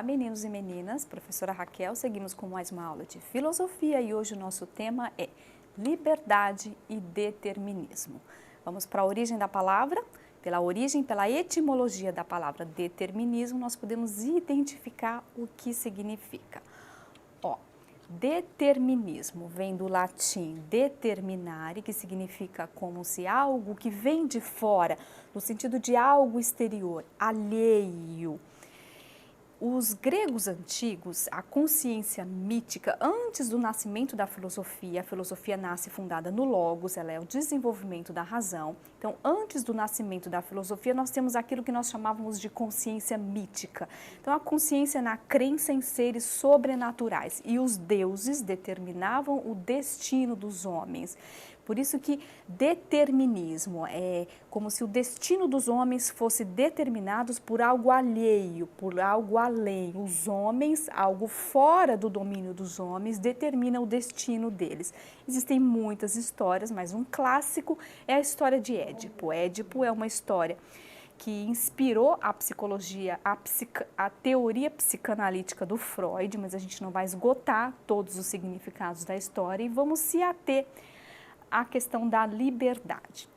meninos e meninas, professora Raquel, seguimos com mais uma aula de filosofia e hoje o nosso tema é liberdade e determinismo. Vamos para a origem da palavra. Pela etimologia da palavra determinismo, nós podemos identificar o que significa. Determinismo vem do latim determinare, que significa como se algo que vem de fora, no sentido de algo exterior, alheio. Os gregos antigos, a consciência mítica, antes do nascimento da filosofia, a filosofia nasce fundada no logos, ela é o desenvolvimento da razão. Então, antes do nascimento da filosofia, nós temos aquilo que nós chamávamos de consciência mítica. Então, a consciência na crença em seres sobrenaturais. E os deuses determinavam o destino dos homens. Por isso que determinismo é como se o destino dos homens fosse determinado por algo alheio, por algo além. Os homens, algo fora do domínio dos homens, determina o destino deles. Existem muitas histórias, mas um clássico é a história de Édipo. Édipo é uma história que inspirou a psicologia, a teoria psicanalítica do Freud, mas a gente não vai esgotar todos os significados da história e vamos se ater à questão da liberdade.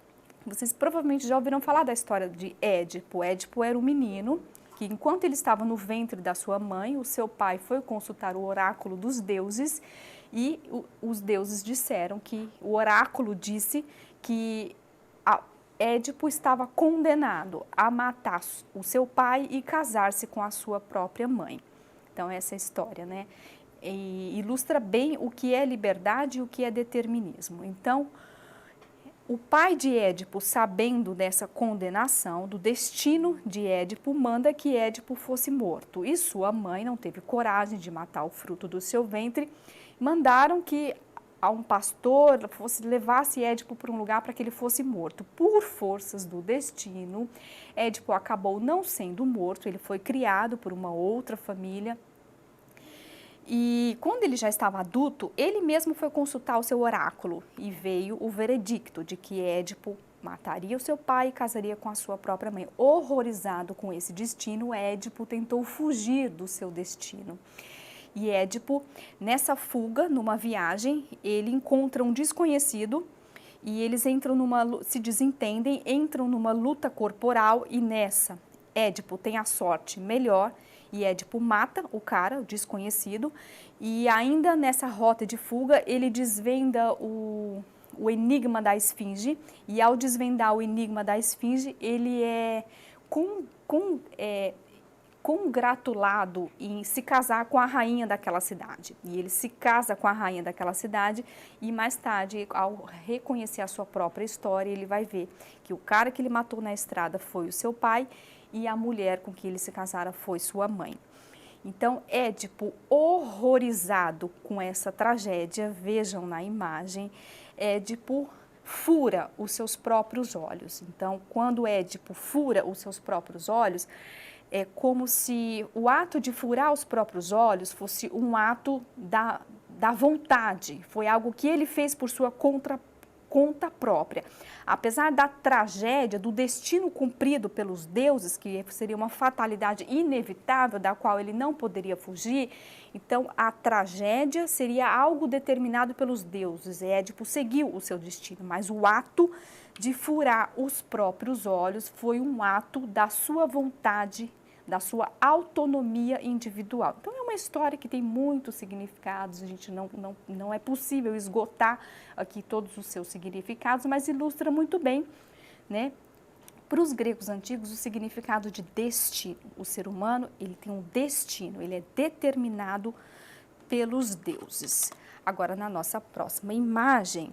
Vocês provavelmente já ouviram falar da história de Édipo. Édipo era um menino que, enquanto ele estava no ventre da sua mãe, o seu pai foi consultar o oráculo dos deuses e os deuses disseram que, o oráculo disse que Édipo estava condenado a matar o seu pai e casar-se com a sua própria mãe. Então, essa é a história, né? E ilustra bem o que é liberdade e o que é determinismo. Então, o pai de Édipo, sabendo dessa condenação, do destino de Édipo, manda que Édipo fosse morto. E sua mãe não teve coragem de matar o fruto do seu ventre. Mandaram que um pastor levasse Édipo para um lugar para que ele fosse morto. Por forças do destino, Édipo acabou não sendo morto, ele foi criado por uma outra família. E quando ele já estava adulto, ele mesmo foi consultar o seu oráculo e veio o veredicto de que Édipo mataria o seu pai e casaria com a sua própria mãe. Horrorizado com esse destino, Édipo tentou fugir do seu destino. E Édipo, nessa fuga, numa viagem, ele encontra um desconhecido e eles se desentendem, entram numa luta corporal e nessa Édipo tem a sorte melhor e Édipo mata o cara, o desconhecido, e ainda nessa rota de fuga ele desvenda o enigma da esfinge e ao desvendar o enigma da esfinge ele é congratulado em se casar com a rainha daquela cidade. E ele se casa com a rainha daquela cidade e mais tarde, ao reconhecer a sua própria história, ele vai ver que o cara que ele matou na estrada foi o seu pai e a mulher com que ele se casara foi sua mãe. Então, Édipo, horrorizado com essa tragédia, vejam na imagem, Édipo fura os seus próprios olhos. Então, quando Édipo fura os seus próprios olhos, é como se o ato de furar os próprios olhos fosse um ato da vontade, foi algo que ele fez por sua conta própria. Apesar da tragédia, do destino cumprido pelos deuses, que seria uma fatalidade inevitável, da qual ele não poderia fugir, então a tragédia seria algo determinado pelos deuses. Édipo seguiu o seu destino, mas o ato de furar os próprios olhos foi um ato da sua vontade, da sua autonomia individual. Então é uma história que tem muitos significados, a gente não é possível esgotar aqui todos os seus significados, mas ilustra muito bem, né? Para os gregos antigos, o significado de destino. O ser humano, ele tem um destino, ele é determinado pelos deuses. Agora, na nossa próxima imagem,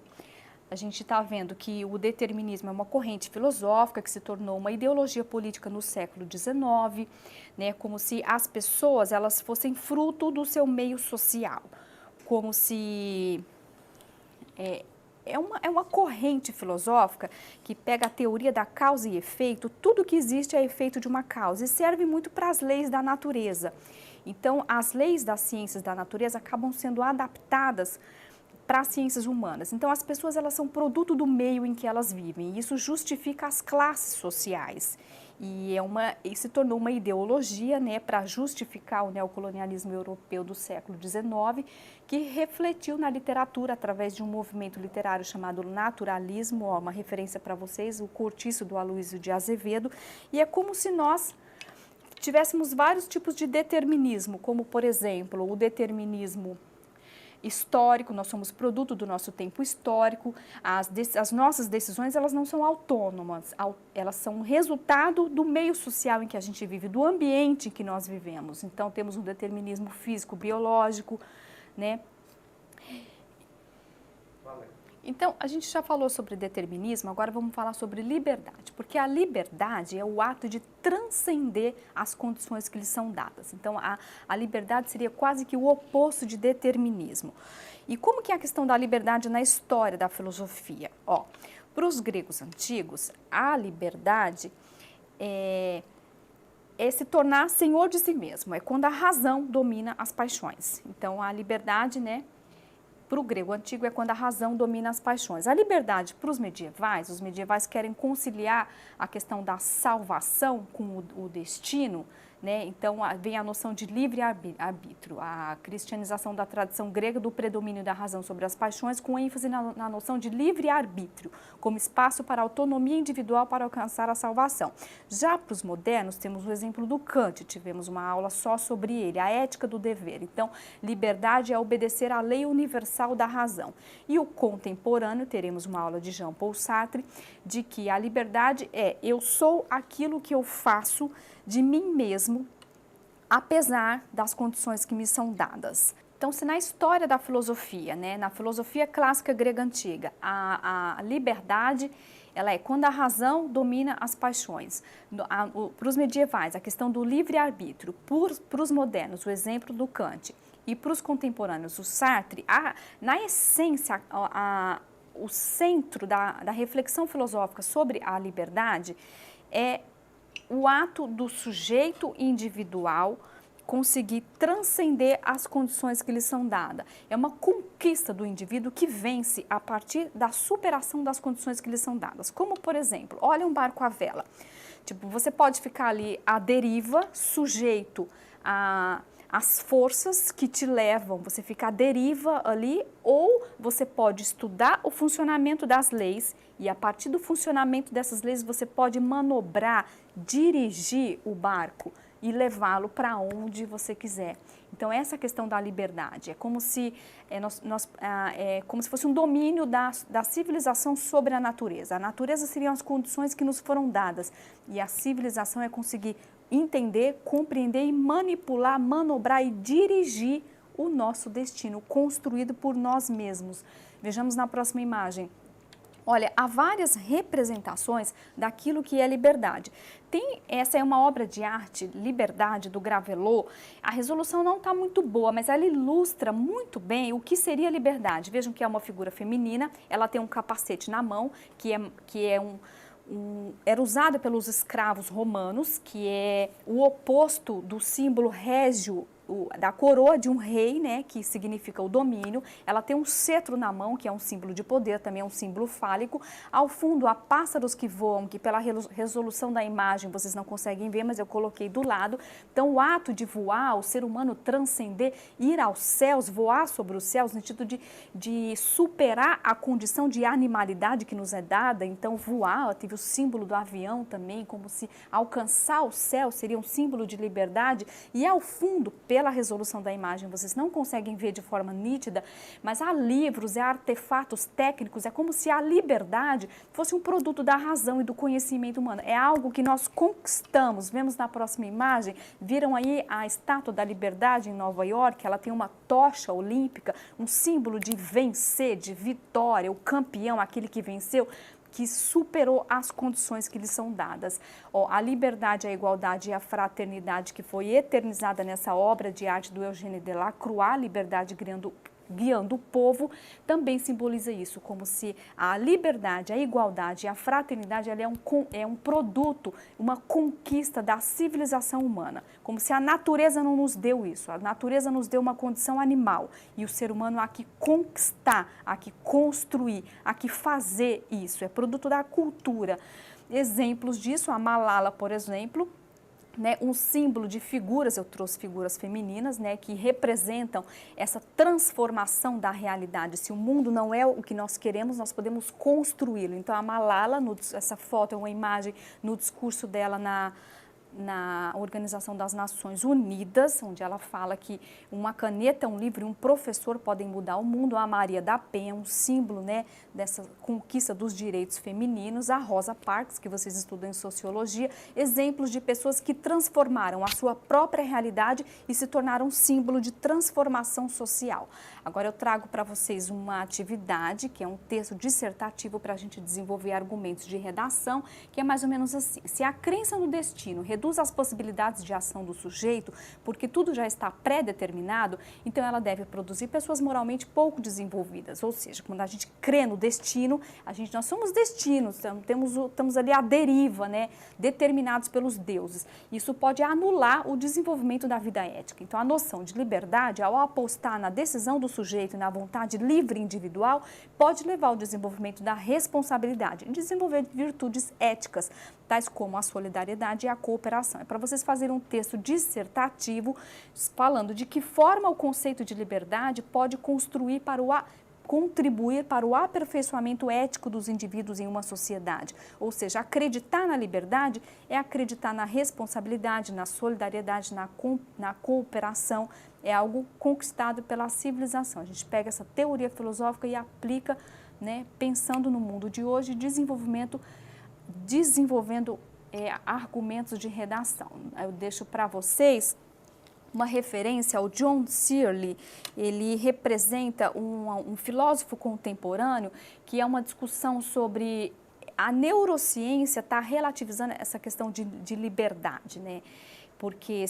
a gente está vendo que o determinismo é uma corrente filosófica que se tornou uma ideologia política no século XIX, né, como se as pessoas elas fossem fruto do seu meio social, como se é uma corrente filosófica que pega a teoria da causa e efeito, tudo que existe é efeito de uma causa e serve muito para as leis da natureza. Então, as leis das ciências da natureza acabam sendo adaptadas para as ciências humanas. Então, as pessoas elas são produto do meio em que elas vivem e isso justifica as classes sociais. E se tornou uma ideologia, né, para justificar o neocolonialismo europeu do século XIX, que refletiu na literatura através de um movimento literário chamado naturalismo, ó, uma referência para vocês, o Cortiço do Aloysio de Azevedo, e é como se nós tivéssemos vários tipos de determinismo, como, por exemplo, o determinismo histórico, nós somos produto do nosso tempo histórico, as nossas decisões, elas não são autônomas, elas são resultado do meio social em que a gente vive, do ambiente em que nós vivemos. Então, temos um determinismo físico, biológico, né? Então, a gente já falou sobre determinismo, agora vamos falar sobre liberdade, porque a liberdade é o ato de transcender as condições que lhes são dadas. Então, a liberdade seria quase que o oposto de determinismo. E como que é a questão da liberdade na história da filosofia? Ó, para os gregos antigos, a liberdade é se tornar senhor de si mesmo, é quando a razão domina as paixões. Então, a liberdade, né? Para o grego antigo é quando a razão domina as paixões. A liberdade para os medievais querem conciliar a questão da salvação com o destino, né? Então vem a noção de livre-arbítrio, a cristianização da tradição grega do predomínio da razão sobre as paixões, com ênfase na noção de livre-arbítrio, como espaço para autonomia individual para alcançar a salvação. Já para os modernos, temos o exemplo do Kant, tivemos uma aula só sobre ele, a ética do dever. Então, liberdade é obedecer à lei universal da razão. E o contemporâneo, teremos uma aula de Jean-Paul Sartre, de que a liberdade é eu sou aquilo que eu faço de mim mesmo, apesar das condições que me são dadas. Então, se na história da filosofia, né, na filosofia clássica grega antiga, a liberdade, ela é quando a razão domina as paixões. Para os medievais, a questão do livre-arbítrio. Para os modernos, o exemplo do Kant. E para os contemporâneos, o Sartre, na essência, o centro da reflexão filosófica sobre a liberdade é o ato do sujeito individual conseguir transcender as condições que lhe são dadas. É uma conquista do indivíduo que vence a partir da superação das condições que lhe são dadas. Como, por exemplo, olha um barco à vela. Tipo, você pode ficar ali à deriva, sujeito às forças que te levam, você fica à deriva ali, ou você pode estudar o funcionamento das leis e a partir do funcionamento dessas leis você pode manobrar, dirigir o barco e levá-lo para onde você quiser. Então, essa questão da liberdade é como se, como se fosse um domínio da civilização sobre a natureza. A natureza seriam as condições que nos foram dadas e a civilização é conseguir entender, compreender e manipular, manobrar e dirigir o nosso destino, construído por nós mesmos. Vejamos na próxima imagem. Olha, há várias representações daquilo que é liberdade. Essa é uma obra de arte, Liberdade, do Gravelot. A resolução não está muito boa, mas ela ilustra muito bem o que seria liberdade. Vejam que é uma figura feminina, ela tem um capacete na mão, era usado pelos escravos romanos, que é o oposto do símbolo régio, da coroa de um rei, né, que significa o domínio. Ela tem um cetro na mão, que é um símbolo de poder, também é um símbolo fálico. Ao fundo, há pássaros que voam, que pela resolução da imagem vocês não conseguem ver, mas eu coloquei do lado. Então, o ato de voar, o ser humano transcender, ir aos céus, voar sobre os céus, no sentido de superar a condição de animalidade que nos é dada. Então, voar, teve o símbolo do avião também, como se alcançar o céu seria um símbolo de liberdade. E ao fundo, pela resolução da imagem, vocês não conseguem ver de forma nítida, mas há livros, há artefatos técnicos, é como se a liberdade fosse um produto da razão e do conhecimento humano. É algo que nós conquistamos. Vemos na próxima imagem, viram aí a Estátua da Liberdade em Nova York, ela tem uma tocha olímpica, um símbolo de vencer, de vitória, o campeão, aquele que venceu, que superou as condições que lhes são dadas. A liberdade, a igualdade e a fraternidade que foi eternizada nessa obra de arte do Eugène Delacroix, a liberdade guiando o povo, também simboliza isso, como se a liberdade, a igualdade e a fraternidade ela é um produto, uma conquista da civilização humana, como se a natureza não nos deu isso, a natureza nos deu uma condição animal e o ser humano há que conquistar, há que construir, há que fazer isso, é produto da cultura. exemplos disso, a Malala, por exemplo, né, um símbolo de figuras, eu trouxe figuras femininas, né, que representam essa transformação da realidade. Se o mundo não é o que nós queremos, nós podemos construí-lo. Então, a Malala, essa foto é uma imagem no discurso dela na Organização das Nações Unidas, onde ela fala que uma caneta, um livro e um professor podem mudar o mundo. A Maria da Penha, um símbolo, né, dessa conquista dos direitos femininos. A Rosa Parks, que vocês estudam em sociologia, exemplos de pessoas que transformaram a sua própria realidade e se tornaram símbolo de transformação social. Agora eu trago para vocês uma atividade, que é um texto dissertativo para a gente desenvolver argumentos de redação, que é mais ou menos assim: se a crença no destino reduz as possibilidades de ação do sujeito, porque tudo já está pré-determinado, então ela deve produzir pessoas moralmente pouco desenvolvidas. Ou seja, quando a gente crê no destino, nós somos destinos, estamos ali à deriva, né, determinados pelos deuses. Isso pode anular o desenvolvimento da vida ética. Então, a noção de liberdade, ao apostar na decisão do sujeito e na vontade livre individual, pode levar ao desenvolvimento da responsabilidade e desenvolver virtudes éticas, tais como a solidariedade e a cooperação. É para vocês fazerem um texto dissertativo falando de que forma o conceito de liberdade pode contribuir para o aperfeiçoamento ético dos indivíduos em uma sociedade. Ou seja, acreditar na liberdade é acreditar na responsabilidade, na solidariedade, na cooperação. É algo conquistado pela civilização. A gente pega essa teoria filosófica e aplica, né, pensando no mundo de hoje, desenvolvendo argumentos de redação. Eu deixo para vocês uma referência ao John Searle. Ele representa um filósofo contemporâneo, que é uma discussão sobre a neurociência está relativizando essa questão de liberdade, né? Porque,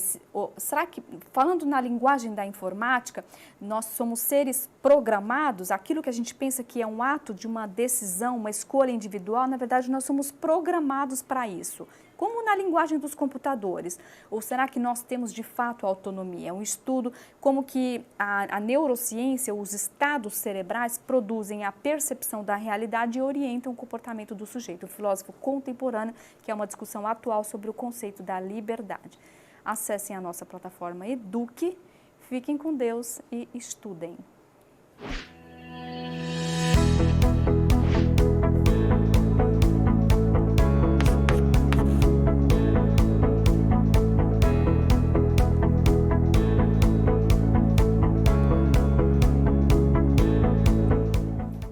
será que, falando na linguagem da informática, nós somos seres programados? Aquilo que a gente pensa que é um ato de uma decisão, uma escolha individual, na verdade nós somos programados para isso, como na linguagem dos computadores. Ou será que nós temos de fato autonomia? É um estudo como que a neurociência, os estados cerebrais produzem a percepção da realidade e orientam o comportamento do sujeito. O filósofo contemporâneo, que é uma discussão atual sobre o conceito da liberdade. Acessem a nossa plataforma Eduque, fiquem com Deus e estudem.